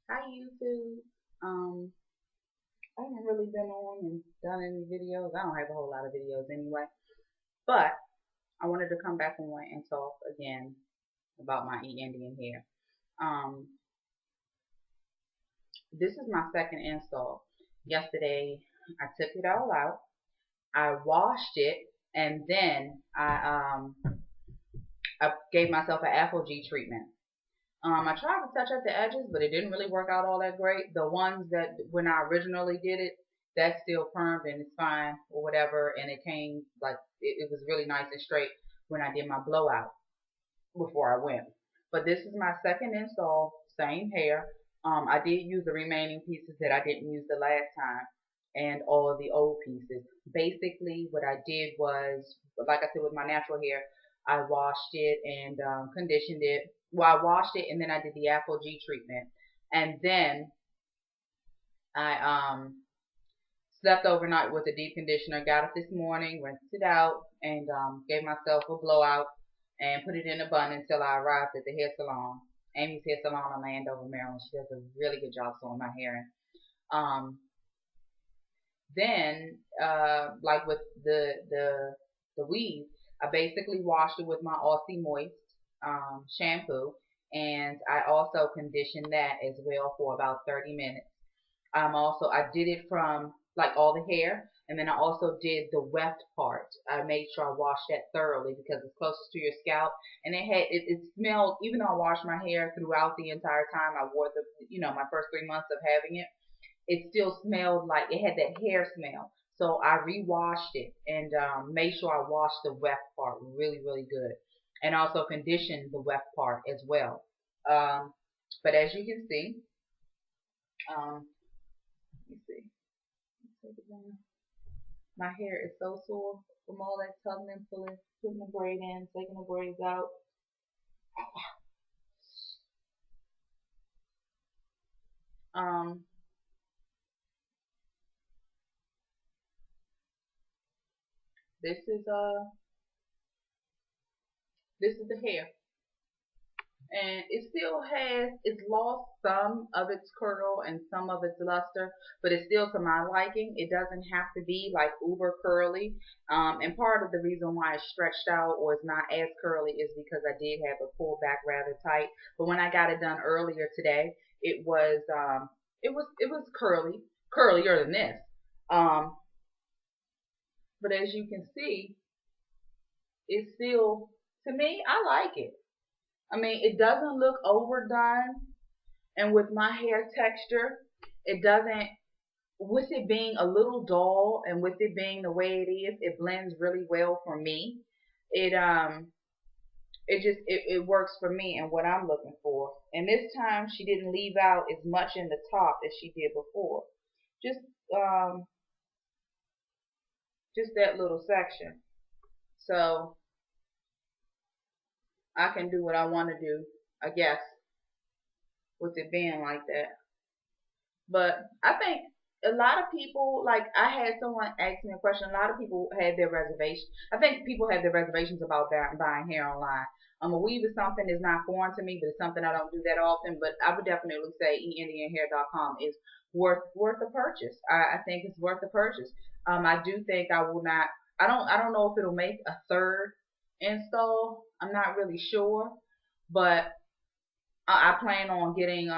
Hi YouTube. I haven't really been on and done any videos. I don't have a whole lot of videos anyway. But I wanted to come back on and talk again about my Indian hair. Um, this is my second install. Yesterday I took it all out. I washed it and then I gave myself an apple G treatment. I tried to touch up the edges, but it didn't really work out all that great. The ones that when I originally did it, that's still firmed and it's fine or whatever. And it came like it was really nice and straight when I did my blowout before I went. But this is my second install, same hair. I did use the remaining pieces that I didn't use the last time and all of the old pieces. Basically, what I did was, like I said, with my natural hair, I washed it and conditioned it. Well, I washed it and then I did the Apple G treatment. And then I slept overnight with a deep conditioner, got up this morning, rinsed it out, and gave myself a blowout and put it in a bun until I arrived at the hair salon. Amy's Hair Salon in Landover, Maryland. She does a really good job sewing my hair. Um, then, like with the weave, I basically washed it with my Aussie Moist shampoo, and I also conditioned that as well for about 30 minutes. I did it from like all the hair, and then I also did the weft part. I made sure I washed that thoroughly because it's closest to your scalp, and it smelled. Even though I washed my hair throughout the entire time I wore my first 3 months of having it still smelled like it had that hair smell. So I re-washed it and made sure I washed the weft part really, really good, and also conditioned the weft part as well. Um, but as you can see, um, let me see. Take it down. My hair is so sore from all that tugging and pulling, putting the braid in, taking the braids out. Um, this is the hair, and it still has it's lost some of its curl and some of its luster, but it's still to my liking. It doesn't have to be like uber curly. And part of the reason why it's stretched out or it's not as curly is because I did have it pulled back rather tight. But when I got it done earlier today, it was curlier than this. Um, but as you can see, it's still, to me, I like it. I mean, it doesn't look overdone, and with my hair texture, it doesn't, with it being a little dull and with it being the way it is, it blends really well for me. It works for me and what I'm looking for. And this time she didn't leave out as much in the top as she did before. Just um just that little section. So I can do what I want to do, I guess, with it being like that. But I think a lot of people, like I had someone ask me a question. A lot of people had their reservations. I think people have their reservations about buying hair online. A weave is something that's not foreign to me, but it's something I don't do that often. But I would definitely say eindianhair.com is worth the purchase. I think it's worth the purchase. I do think I will not. I don't know if it'll make a third install. I'm not really sure, but I plan on getting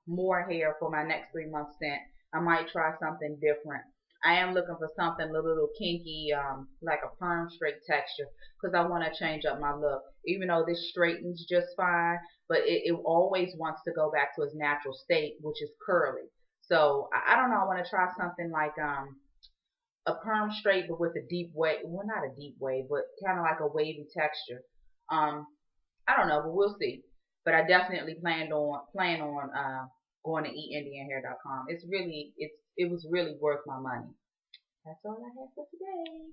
more hair for my next 3 month stint. I might try something different. I am looking for something a little kinky, like a perm straight texture, because I want to change up my look. Even though this straightens just fine, but it always wants to go back to its natural state, which is curly. So I don't know. I want to try something like a perm straight, but with a deep wave. Well, not a deep wave, but kind of like a wavy texture. Um, I don't know, but we'll see. But I definitely plan on going to eatindianhair.com. It was really worth my money. That's all I have for today.